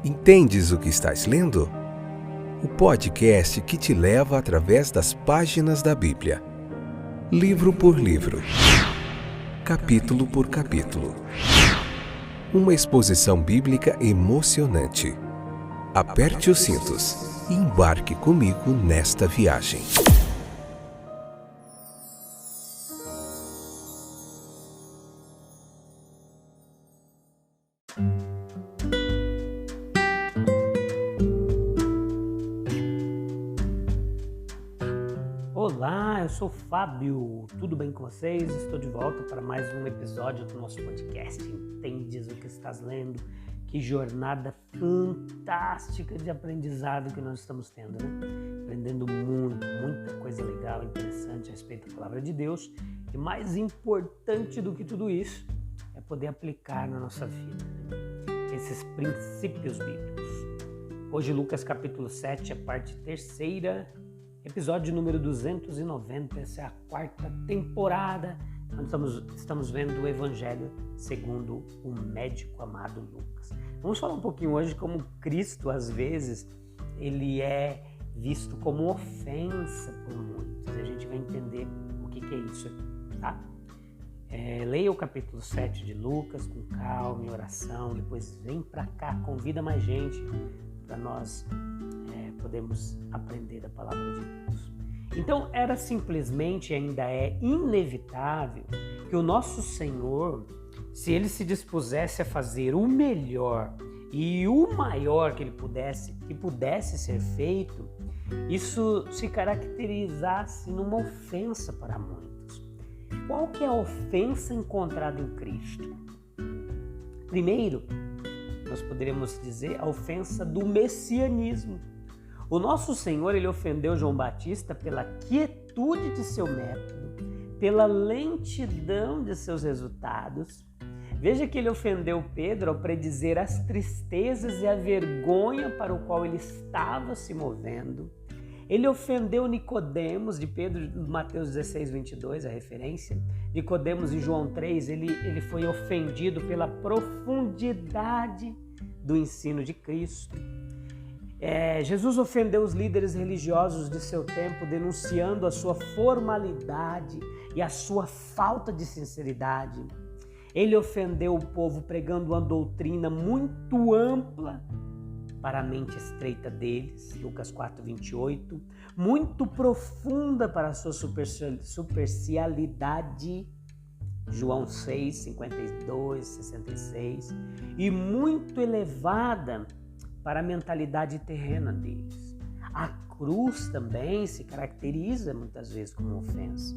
Entendes o que estás lendo? O podcast que te leva através das páginas da Bíblia, livro por livro, capítulo por capítulo. Uma exposição bíblica emocionante. Aperte os cintos e embarque comigo nesta viagem. Olá, eu sou o Fábio, tudo bem com vocês? Estou de volta para mais um episódio do nosso podcast Entendes o que estás lendo? Que jornada fantástica de aprendizado que nós estamos tendo, né? Aprendendo muita coisa legal, interessante a respeito da Palavra de Deus. E mais importante do que tudo isso é poder aplicar na nossa vida, né? Esses princípios bíblicos. Hoje Lucas capítulo 7, a parte terceira, episódio número 290, essa é a quarta temporada. Nós estamos vendo o Evangelho segundo o médico amado Lucas. Vamos falar um pouquinho hoje como Cristo, às vezes, ele é visto como ofensa por muitos. A gente vai entender o que é isso aqui, tá? Leia o capítulo 7 de Lucas com calma e oração, depois vem para cá, convida mais gente para nós podemos aprender da palavra de Deus. Então, era simplesmente, ainda é inevitável que o nosso Senhor, se Ele se dispusesse a fazer o melhor e o maior que pudesse ser feito, isso se caracterizasse numa ofensa para muitos. Qual que é a ofensa encontrada em Cristo? Primeiro, nós poderíamos dizer a ofensa do messianismo. O nosso Senhor, ele ofendeu João Batista pela quietude de seu método, pela lentidão de seus resultados. Veja que ele ofendeu Pedro ao predizer as tristezas e a vergonha para o qual ele estava se movendo. Ele ofendeu Nicodemos, de Pedro, Mateus 16, 22, a referência. Nicodemos, em João 3, ele foi ofendido pela profundidade do ensino de Cristo. Jesus ofendeu os líderes religiosos de seu tempo, denunciando a sua formalidade e a sua falta de sinceridade. Ele ofendeu o povo pregando uma doutrina muito ampla para a mente estreita deles, Lucas 4, 28, muito profunda para a sua superficialidade, João 6, 52, 66, e muito elevada para a mentalidade terrena deles. A cruz também se caracteriza muitas vezes como ofensa.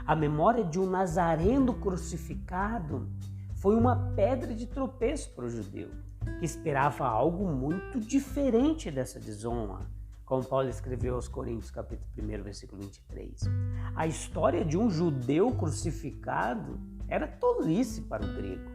A memória de um nazareno crucificado foi uma pedra de tropeço para o judeu, que esperava algo muito diferente dessa desonra, como Paulo escreveu aos Coríntios, capítulo 1, versículo 23. A história de um judeu crucificado era tolice para o grego.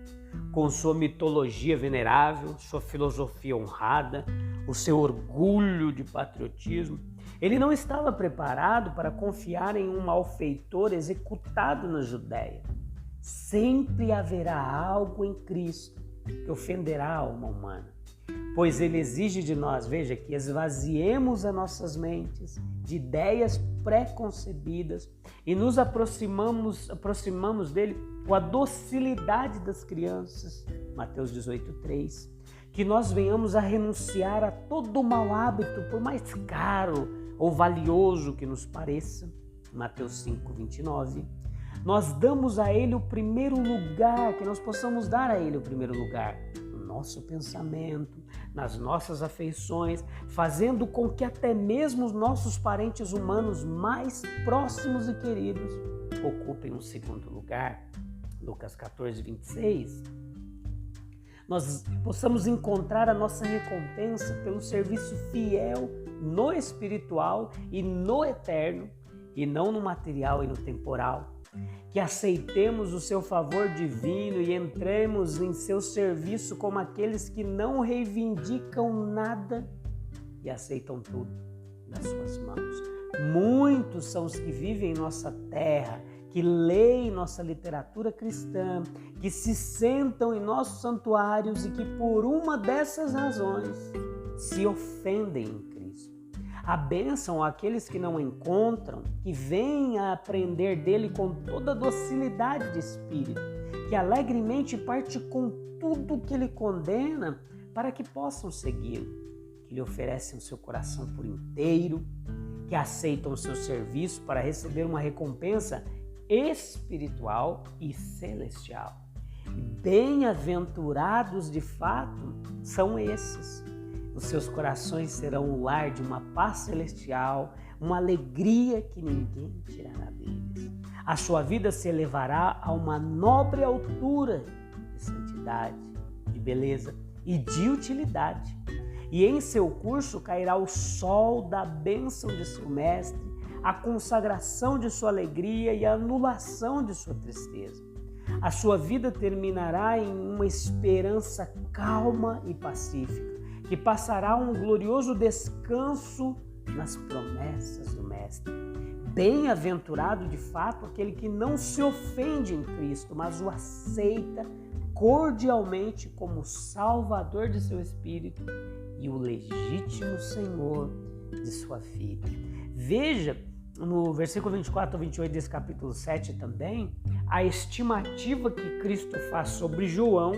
Com sua mitologia venerável, sua filosofia honrada, o seu orgulho de patriotismo, ele não estava preparado para confiar em um malfeitor executado na Judéia. Sempre haverá algo em Cristo que ofenderá a alma humana, pois ele exige de nós, veja, que esvaziemos as nossas mentes de ideias pré-concebidas e nos aproximamos dele com a docilidade das crianças, Mateus 18, 3, que nós venhamos a renunciar a todo mau hábito, por mais caro ou valioso que nos pareça, Mateus 5, 29. Nós damos a ele o primeiro lugar, que nós possamos dar a ele o primeiro lugar no nosso pensamento, nas nossas afeições, fazendo com que até mesmo os nossos parentes humanos mais próximos e queridos ocupem um segundo lugar. Lucas 14, 26, nós possamos encontrar a nossa recompensa pelo serviço fiel no espiritual e no eterno, e não no material e no temporal. Que aceitemos o seu favor divino e entremos em seu serviço como aqueles que não reivindicam nada e aceitam tudo nas suas mãos. Muitos são os que vivem em nossa terra, que que leem nossa literatura cristã, que se sentam em nossos santuários e que por uma dessas razões se ofendem em Cristo. A bênção àqueles que não encontram, que vêm a aprender dele com toda docilidade de espírito, que alegremente parte com tudo que ele condena para que possam segui-lo, que lhe oferecem o seu coração por inteiro, que aceitam o seu serviço para receber uma recompensa espiritual e celestial. Bem-aventurados de fato são esses. Os seus corações serão o lar de uma paz celestial, uma alegria que ninguém tirará deles. A sua vida se elevará a uma nobre altura de santidade, de beleza e de utilidade. E em seu curso cairá o sol da bênção de seu mestre, a consagração de sua alegria e a anulação de sua tristeza. A sua vida terminará em uma esperança calma e pacífica, que passará um glorioso descanso nas promessas do Mestre. Bem-aventurado de fato aquele que não se ofende em Cristo, mas o aceita cordialmente como Salvador de seu espírito e o legítimo Senhor de sua vida. Veja no versículo 24 a 28 desse capítulo 7 também, a estimativa que Cristo faz sobre João,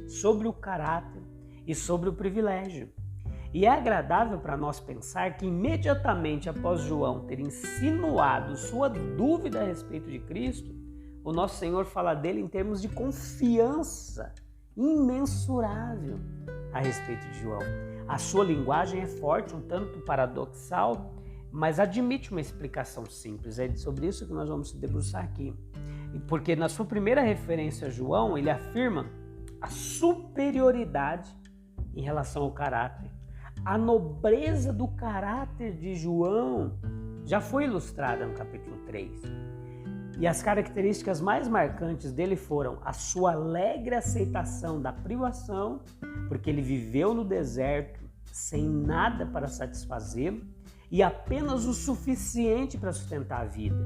sobre o caráter e sobre o privilégio. E é agradável para nós pensar que imediatamente após João ter insinuado sua dúvida a respeito de Cristo, o nosso Senhor fala dele em termos de confiança imensurável a respeito de João. A sua linguagem é forte, um tanto paradoxal, mas admite uma explicação simples. É sobre isso que nós vamos se debruçar aqui. Porque na sua primeira referência a João, ele afirma a superioridade em relação ao caráter. A nobreza do caráter de João já foi ilustrada no capítulo 3. E as características mais marcantes dele foram a sua alegre aceitação da privação, porque ele viveu no deserto sem nada para satisfazê-lo e apenas o suficiente para sustentar a vida.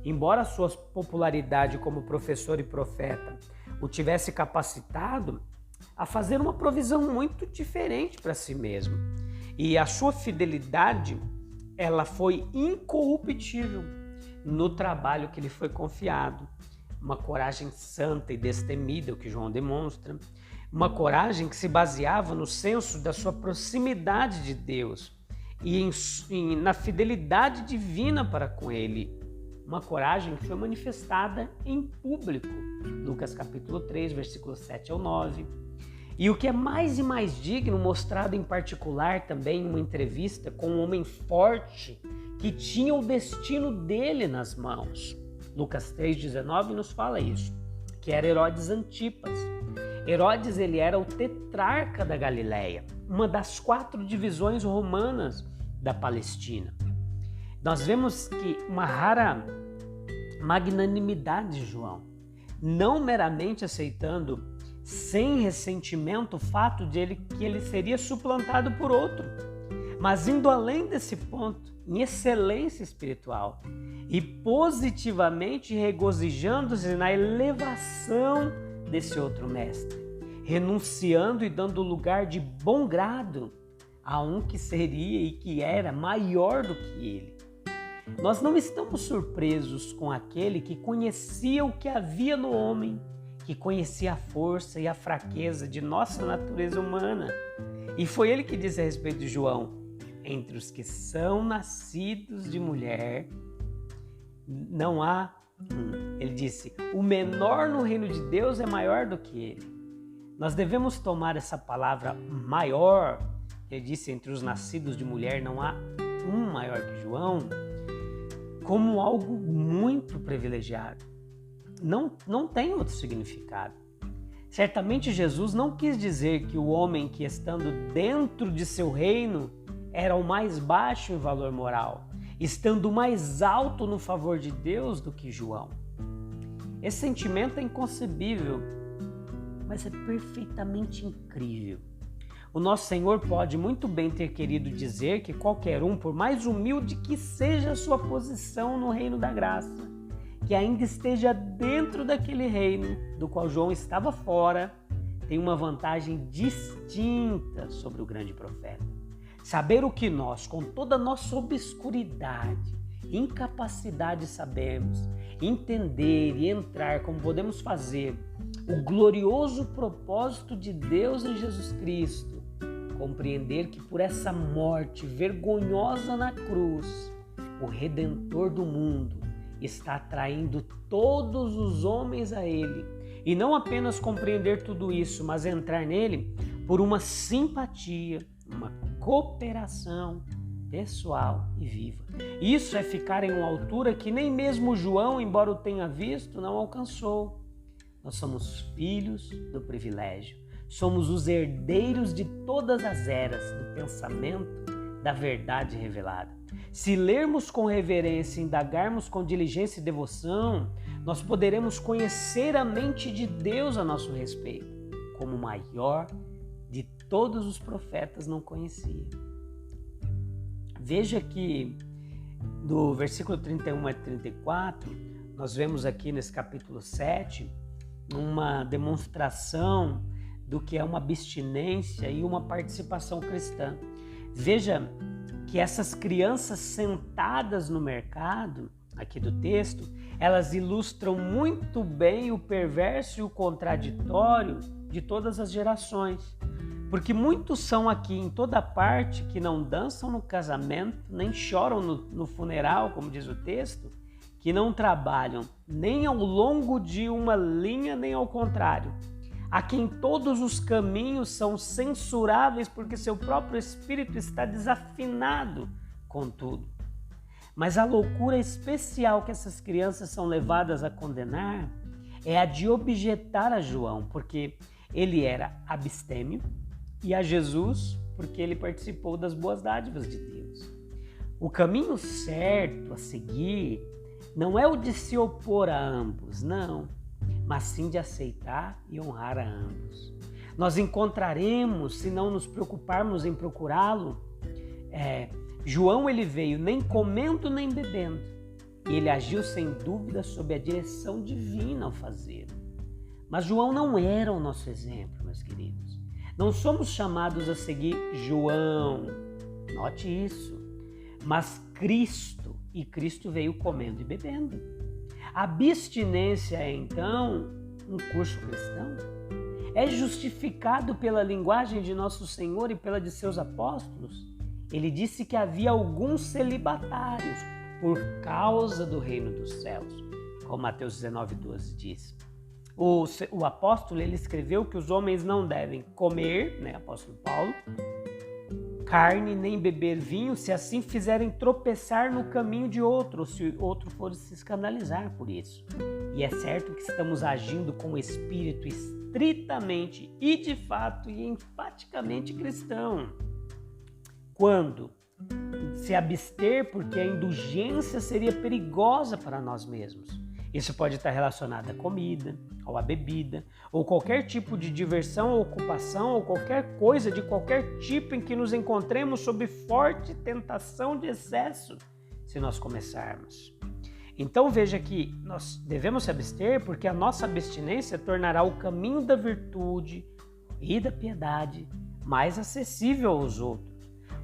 Embora sua popularidade como professor e profeta o tivesse capacitado a fazer uma provisão muito diferente para si mesmo. E a sua fidelidade, ela foi incorruptível no trabalho que lhe foi confiado. Uma coragem santa e destemida, o que João demonstra. Uma coragem que se baseava no senso da sua proximidade de Deus e na fidelidade divina para com ele. Uma coragem que foi manifestada em público. Lucas capítulo 3, versículos 7 ao 9. E o que é mais e mais digno, mostrado em particular também em uma entrevista com um homem forte que tinha o destino dele nas mãos. Lucas 3,19 nos fala isso, que era Herodes Antipas. Herodes, ele era o tetrarca da Galileia, uma das 4 divisões romanas da Palestina. Nós vemos que uma rara magnanimidade de João, não meramente aceitando sem ressentimento o fato de que ele seria suplantado por outro, mas indo além desse ponto, em excelência espiritual e positivamente regozijando-se na elevação desse outro mestre, renunciando e dando lugar de bom grado a um que seria e que era maior do que ele. Nós não estamos surpresos com aquele que conhecia o que havia no homem, que conhecia a força e a fraqueza de nossa natureza humana. E foi ele que disse a respeito de João: entre os que são nascidos de mulher, não há Ele disse: o menor no reino de Deus é maior do que ele. Nós devemos tomar essa palavra maior, que ele disse, entre os nascidos de mulher não há um maior que João, como algo muito privilegiado. Não tem outro significado. Certamente Jesus não quis dizer que o homem que, estando dentro de seu reino, era o mais baixo em valor moral, estando mais alto no favor de Deus do que João. Esse sentimento é inconcebível, mas é perfeitamente incrível. O nosso Senhor pode muito bem ter querido dizer que qualquer um, por mais humilde que seja a sua posição no reino da graça, que ainda esteja dentro daquele reino do qual João estava fora, tem uma vantagem distinta sobre o grande profeta. Saber o que nós, com toda a nossa obscuridade, incapacidade sabemos, entender e entrar como podemos fazer o glorioso propósito de Deus em Jesus Cristo, compreender que por essa morte vergonhosa na cruz, o Redentor do mundo está atraindo todos os homens a Ele. E não apenas compreender tudo isso, mas entrar nele por uma simpatia, uma cooperação pessoal e viva. Isso é ficar em uma altura que nem mesmo João, embora o tenha visto, não alcançou. Nós somos filhos do privilégio. Somos os herdeiros de todas as eras do pensamento da verdade revelada. Se lermos com reverência e indagarmos com diligência e devoção, nós poderemos conhecer a mente de Deus a nosso respeito, como o maior de todos os profetas não conhecia. Veja que do versículo 31 a 34, nós vemos aqui nesse capítulo 7, uma demonstração do que é uma abstinência e uma participação cristã. Veja que essas crianças sentadas no mercado, aqui do texto, elas ilustram muito bem o perverso e o contraditório de todas as gerações. Porque muitos são aqui em toda parte que não dançam no casamento, nem choram no funeral, como diz o texto, que não trabalham nem ao longo de uma linha, nem ao contrário. A quem todos os caminhos são censuráveis porque seu próprio espírito está desafinado com tudo. Mas a loucura especial que essas crianças são levadas a condenar é a de objetar a João, porque ele era abstêmio, e a Jesus, porque ele participou das boas dádivas de Deus. O caminho certo a seguir não é o de se opor a ambos, não, mas sim de aceitar e honrar a ambos. Nós encontraremos, se não nos preocuparmos em procurá-lo, João ele veio nem comendo nem bebendo, e ele agiu sem dúvida sob a direção divina ao fazer. Mas João não era o nosso exemplo, meus queridos. Não somos chamados a seguir João, note isso, mas Cristo, e Cristo veio comendo e bebendo. A abstinência é, então, um curso cristão? É justificado pela linguagem de nosso Senhor e pela de seus apóstolos? Ele disse que havia alguns celibatários por causa do reino dos céus, como Mateus 19:12 diz. O apóstolo ele escreveu que os homens não devem comer, apóstolo Paulo, carne nem beber vinho, se assim fizerem tropeçar no caminho de outro, ou se outro for se escandalizar por isso. E é certo que estamos agindo com o espírito estritamente e de fato e enfaticamente cristão. Quando se abster porque a indulgência seria perigosa para nós mesmos. Isso pode estar relacionado à comida, ou à bebida, ou qualquer tipo de diversão ou ocupação, ou qualquer coisa de qualquer tipo em que nos encontremos sob forte tentação de excesso, se nós começarmos. Então veja que nós devemos se abster porque a nossa abstinência tornará o caminho da virtude e da piedade mais acessível aos outros.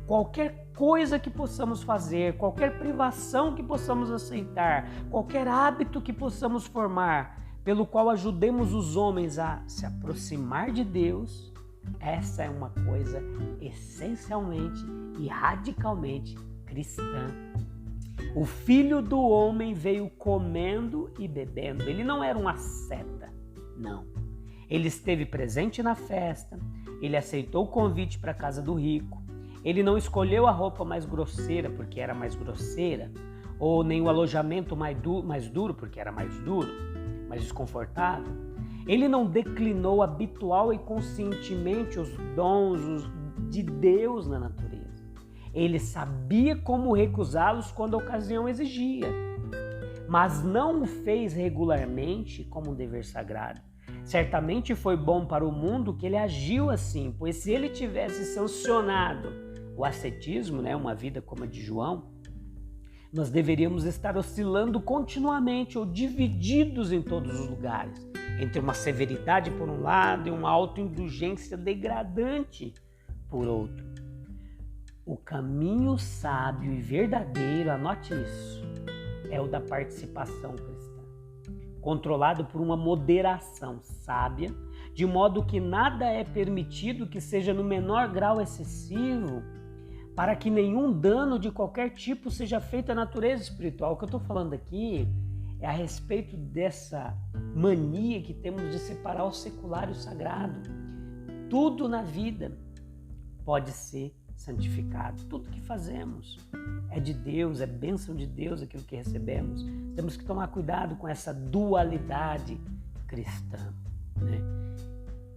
Qualquer coisa que possamos fazer, qualquer privação que possamos aceitar, qualquer hábito que possamos formar, pelo qual ajudemos os homens a se aproximar de Deus, essa é uma coisa essencialmente e radicalmente cristã. O Filho do Homem veio comendo e bebendo. Ele não era um asceta, não. Ele esteve presente na festa, ele aceitou o convite para a casa do rico, ele não escolheu a roupa mais grosseira porque era mais grosseira, ou nem o alojamento mais duro porque era mais duro, mais desconfortável. Ele não declinou habitual e conscientemente os dons de Deus na natureza. Ele sabia como recusá-los quando a ocasião exigia, mas não o fez regularmente como um dever sagrado. Certamente foi bom para o mundo que ele agiu assim, pois se ele tivesse sancionado o ascetismo, uma vida como a de João, Nós deveríamos estar oscilando continuamente ou divididos em todos os lugares, entre uma severidade por um lado e uma autoindulgência degradante por outro. O caminho sábio e verdadeiro, anote isso, é o da participação cristã, controlado por uma moderação sábia, de modo que nada é permitido que seja no menor grau excessivo, para que nenhum dano de qualquer tipo seja feito à natureza espiritual. O que eu estou falando aqui é a respeito dessa mania que temos de separar o secular e o sagrado. Tudo na vida pode ser santificado. Tudo que fazemos é de Deus, é bênção de Deus aquilo que recebemos. Temos que tomar cuidado com essa dualidade cristã, né?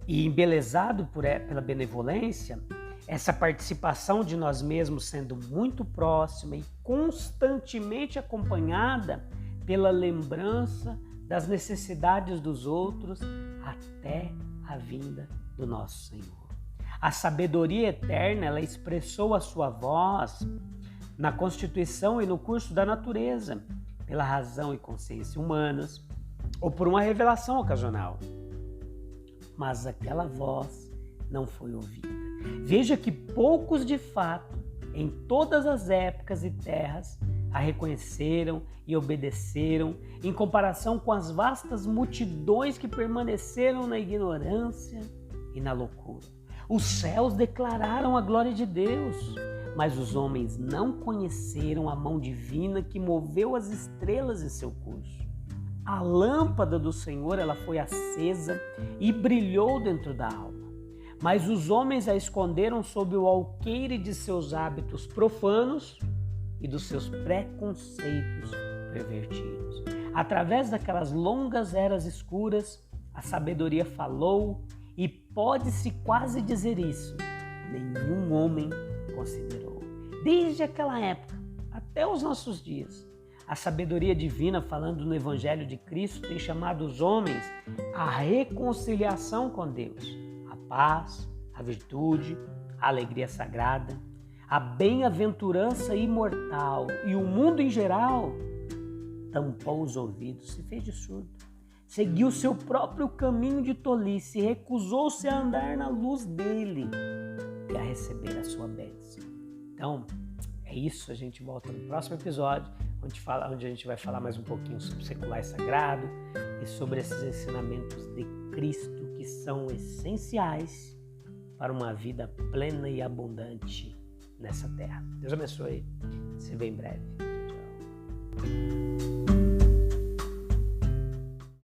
E embelezado pela benevolência, essa participação de nós mesmos sendo muito próxima e constantemente acompanhada pela lembrança das necessidades dos outros até a vinda do nosso Senhor. A sabedoria eterna, ela expressou a sua voz na constituição e no curso da natureza, pela razão e consciência humanas, ou por uma revelação ocasional. Mas aquela voz não foi ouvida. Veja que poucos de fato, em todas as épocas e terras, a reconheceram e obedeceram, em comparação com as vastas multidões que permaneceram na ignorância e na loucura. Os céus declararam a glória de Deus, mas os homens não conheceram a mão divina que moveu as estrelas em seu curso. A lâmpada do Senhor, ela foi acesa e brilhou dentro da alma. Mas os homens a esconderam sob o alqueire de seus hábitos profanos e dos seus preconceitos pervertidos. Através daquelas longas eras escuras, a sabedoria falou e pode-se quase dizer isso. Nenhum homem considerou. Desde aquela época até os nossos dias, a sabedoria divina, falando no Evangelho de Cristo, tem chamado os homens à reconciliação com Deus, a paz, a virtude, a alegria sagrada, a bem-aventurança imortal, e o mundo em geral tampou os ouvidos, se fez de surdo, seguiu seu próprio caminho de tolice, recusou-se a andar na luz dele e a receber a sua bênção. Então, é isso, a gente volta no próximo episódio, onde a gente vai falar mais um pouquinho sobre o secular e sagrado e sobre esses ensinamentos de Cristo que são essenciais para uma vida plena e abundante nessa terra. Deus abençoe. Se vê em breve. Tchau.